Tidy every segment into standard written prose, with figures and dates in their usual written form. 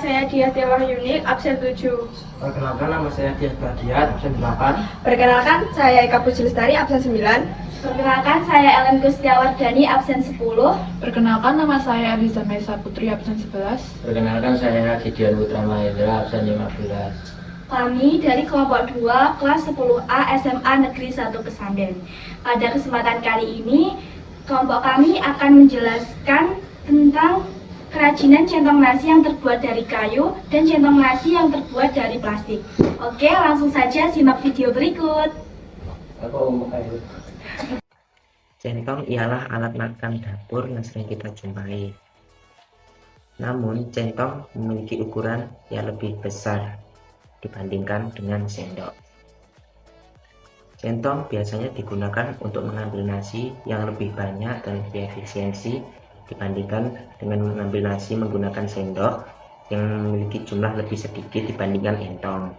saya Diah Dewa Yunik, absen 7. Perkenalkan, nama saya Diah Badiat, absen 8. Perkenalkan, saya Eka Puji Lestari, absen 9. Perkenalkan, saya Ellen Gustiawardani, absen 10. Perkenalkan, nama saya Eliza Mesa Putri, absen 11. Perkenalkan, saya Gideon Putra Mahendra, absen 15. Kami dari kelompok 2 kelas 10A SMA Negeri 1 Kesamben. Pada kesempatan kali ini, kelompok kami akan menjelaskan tentang kerajinan centong nasi yang terbuat dari kayu dan centong nasi yang terbuat dari plastik. Oke, langsung saja simak video berikut. Centong ialah alat makan dapur yang sering kita jumpai. Namun, centong memiliki ukuran yang lebih besar dibandingkan dengan sendok. Centong biasanya digunakan untuk mengambil nasi yang lebih banyak dan lebih efisiensi dibandingkan dengan mengambil nasi menggunakan sendok yang memiliki jumlah lebih sedikit dibandingkan entong.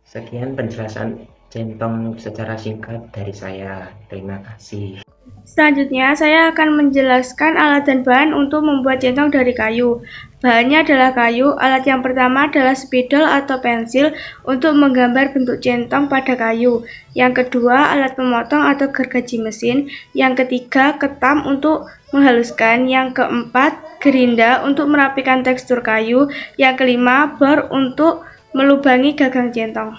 Sekian penjelasan centong secara singkat dari saya. Terima kasih. Selanjutnya, saya akan menjelaskan alat dan bahan untuk membuat centong dari kayu. Bahannya adalah kayu. Alat yang pertama adalah spidol atau pensil untuk menggambar bentuk centong pada kayu. Yang kedua, alat pemotong atau gergaji mesin. Yang ketiga, ketam untuk menghaluskan. Yang keempat, gerinda untuk merapikan tekstur kayu. Yang kelima, bor untuk melubangi gagang centong.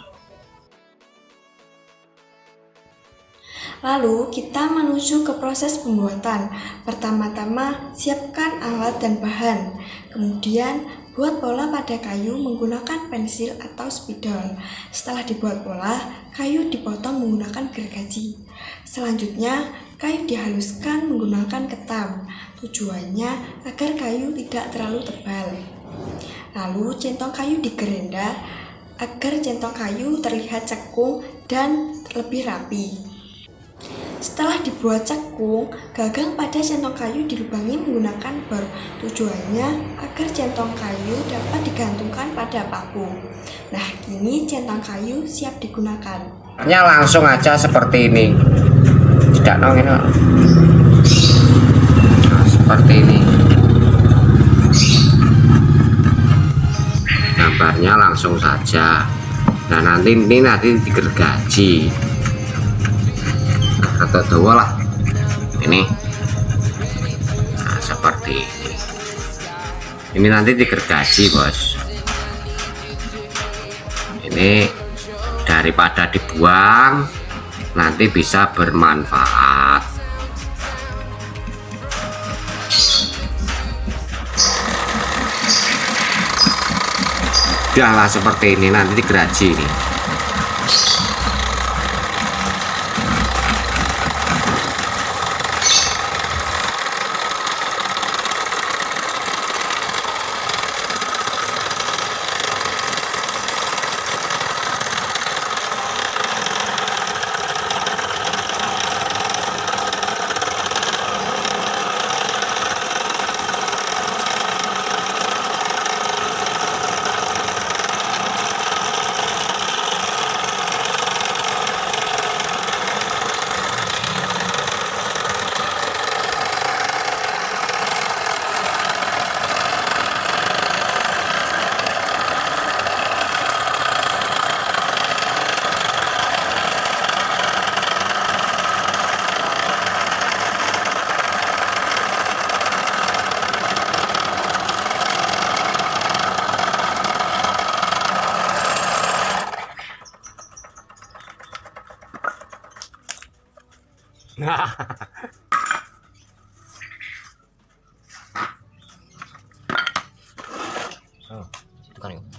Lalu kita menuju ke proses pembuatan. Pertama-tama siapkan alat dan bahan. Kemudian buat pola pada kayu menggunakan pensil atau spidol. Setelah dibuat pola, kayu dipotong menggunakan gergaji. Selanjutnya, kayu dihaluskan menggunakan ketam. Tujuannya agar kayu tidak terlalu tebal. Lalu centong kayu digerenda agar centong kayu terlihat cekung dan lebih rapi. Setelah dibuat cekung, gagang pada centong kayu dilubangi menggunakan bor. Tujuannya agar centong kayu dapat digantungkan pada paku. Nah, kini centong kayu siap digunakan. Langsung aja seperti ini. Tidak nongin. Nah, seperti ini. Gambarnya langsung saja. Nah, nanti digergaji atau dua lah ini. Nah, seperti ini nanti digergaji, bos. Ini daripada dibuang, nanti bisa bermanfaat. Udahlah seperti ini, nanti digergaji ini. Nah, oh, bukan itu.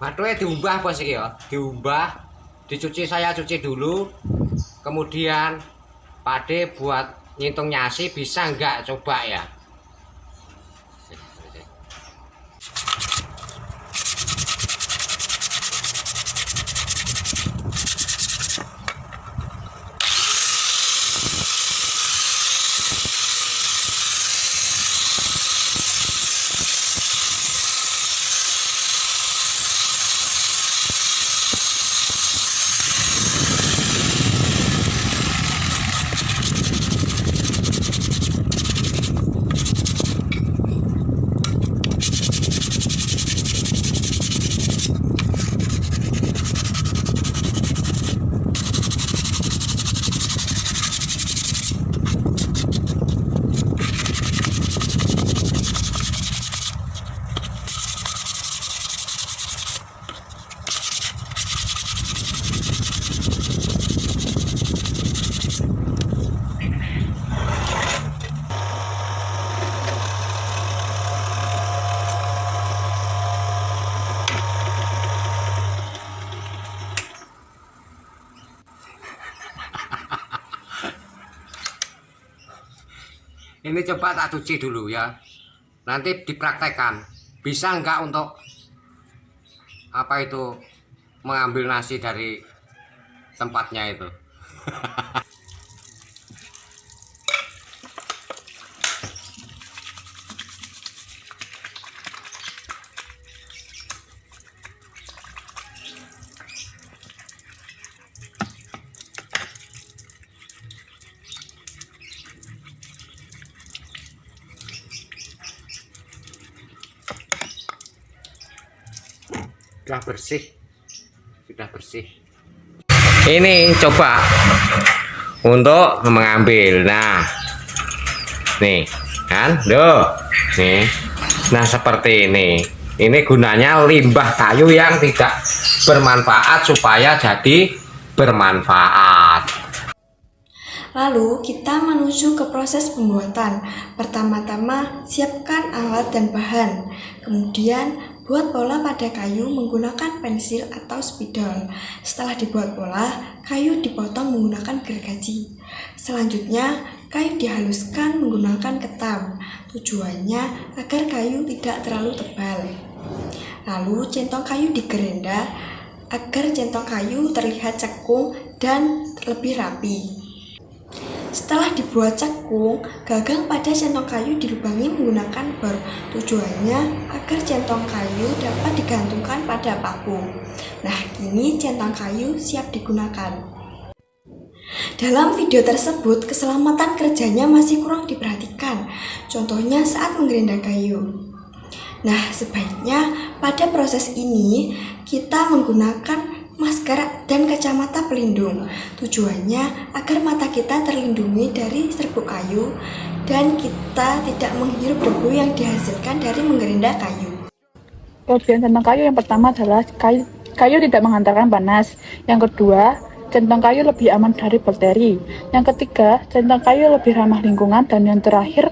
Batunya diubah bos iki ya, diubah, dicuci, saya cuci dulu, kemudian Pade buat ngitung nyasi bisa nggak coba ya? Ini coba tak cuci dulu ya. Nanti dipraktekkan. Bisa enggak untuk apa itu mengambil nasi dari tempatnya itu. Sudah bersih. Ini coba untuk mengambil. Nah, nih kan, nih. Nah seperti ini. Ini gunanya limbah kayu yang tidak bermanfaat supaya jadi bermanfaat. Lalu kita menuju ke proses pembuatan. Pertama-tama siapkan alat dan bahan. Kemudian buat pola pada kayu menggunakan pensil atau spidol. Setelah dibuat pola, kayu dipotong menggunakan gergaji. Selanjutnya, kayu dihaluskan menggunakan ketam. Tujuannya agar kayu tidak terlalu tebal. Lalu centong kayu digerenda agar centong kayu terlihat cekung dan lebih rapi. Setelah dibuat cekung, gagang pada centong kayu dilubangi menggunakan bor. Tujuannya agar centong kayu dapat digantungkan pada paku. Nah, kini centong kayu siap digunakan. Dalam video tersebut, keselamatan kerjanya masih kurang diperhatikan. Contohnya saat menggerenda kayu. Nah, sebaiknya pada proses ini kita menggunakan masker dan kacamata pelindung. Tujuannya agar mata kita terlindungi dari serbuk kayu dan kita tidak menghirup debu yang dihasilkan dari menggerenda kayu. Kelebihan centong kayu yang pertama adalah kayu tidak menghantarkan panas. Yang kedua, centong kayu lebih aman dari bakteri. Yang ketiga, centong kayu lebih ramah lingkungan. Dan yang terakhir,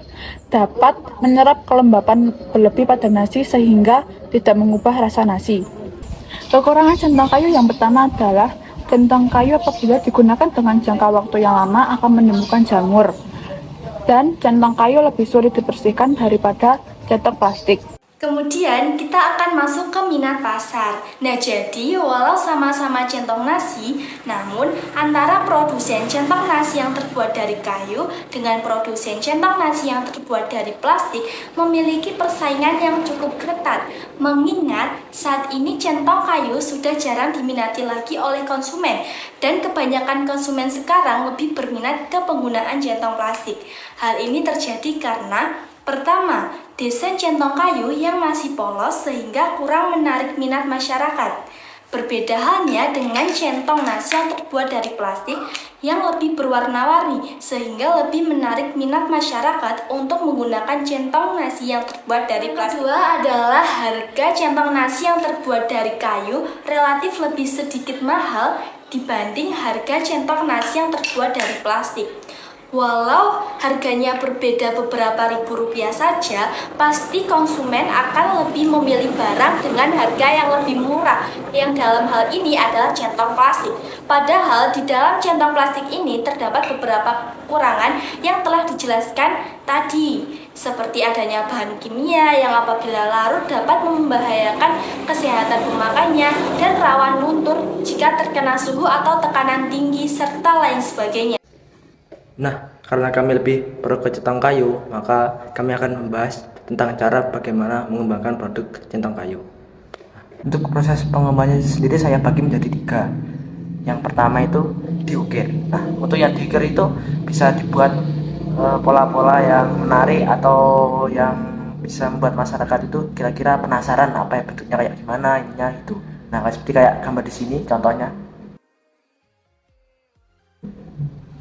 dapat menyerap kelembapan berlebih pada nasi sehingga tidak mengubah rasa nasi. Kekurangan centong kayu yang pertama adalah centong kayu apabila digunakan dengan jangka waktu yang lama akan menimbulkan jamur. Dan centong kayu lebih sulit dibersihkan daripada centong plastik. Kemudian kita akan masuk ke minat pasar. Nah, jadi walau sama-sama centong nasi, namun antara produsen centong nasi yang terbuat dari kayu dengan produsen centong nasi yang terbuat dari plastik memiliki persaingan yang cukup ketat. Mengingat saat ini centong kayu sudah jarang diminati lagi oleh konsumen dan kebanyakan konsumen sekarang lebih berminat ke penggunaan centong plastik. Hal ini terjadi karena pertama, desain centong kayu yang masih polos sehingga kurang menarik minat masyarakat. Berbeda halnya dengan centong nasi yang terbuat dari plastik yang lebih berwarna-warni sehingga lebih menarik minat masyarakat untuk menggunakan centong nasi yang terbuat dari plastik. Kedua adalah harga centong nasi yang terbuat dari kayu relatif lebih sedikit mahal dibanding harga centong nasi yang terbuat dari plastik. Walau harganya berbeda beberapa ribu rupiah saja, pasti konsumen akan lebih memilih barang dengan harga yang lebih murah, yang dalam hal ini adalah centong plastik. Padahal di dalam centong plastik ini terdapat beberapa kekurangan yang telah dijelaskan tadi, seperti adanya bahan kimia yang apabila larut dapat membahayakan kesehatan pemakainya dan rawan luntur jika terkena suhu atau tekanan tinggi, serta lain sebagainya. Nah, karena kami lebih pro ke centong kayu, maka kami akan membahas tentang cara bagaimana mengembangkan produk centong kayu. Untuk proses pengembangannya sendiri saya bagi menjadi 3. Yang pertama itu diukir. Nah, untuk yang diukir itu bisa dibuat pola-pola yang menarik atau yang bisa membuat masyarakat itu kira-kira penasaran apa ya bentuknya kayak gimana ininya itu. Nah, seperti kayak gambar di sini contohnya.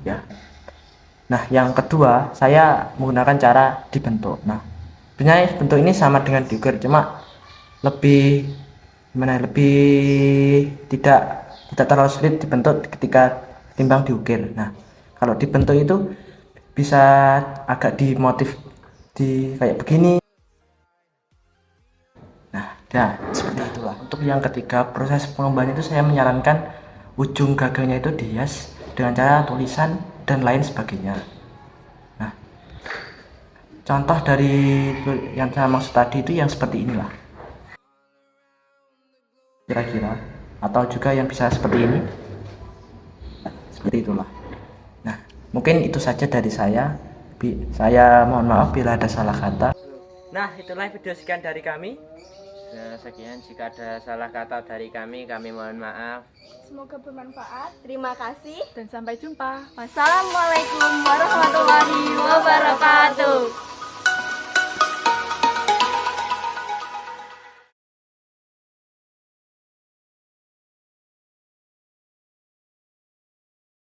Ya. Nah, yang kedua, saya menggunakan cara dibentuk. Nah, sebenarnya bentuk ini sama dengan diukir, cuma lebih tidak terlalu sulit dibentuk ketika timbang diukir. Nah, kalau dibentuk itu bisa agak dimotif kayak begini. Nah, seperti itulah. Untuk yang ketiga, proses pengembangan itu saya menyarankan ujung gagangnya itu dihias dengan cara tulisan dan lain sebagainya. Nah, contoh dari yang saya maksud tadi itu yang seperti inilah kira-kira, atau juga yang bisa seperti ini. Seperti itulah. Nah, mungkin itu saja dari saya. Saya mohon maaf bila ada salah kata. Nah, itulah video sekian dari kami. Sekian, jika ada salah kata dari kami mohon maaf. Semoga bermanfaat. Terima kasih. Dan sampai jumpa. Wassalamualaikum warahmatullahi wabarakatuh.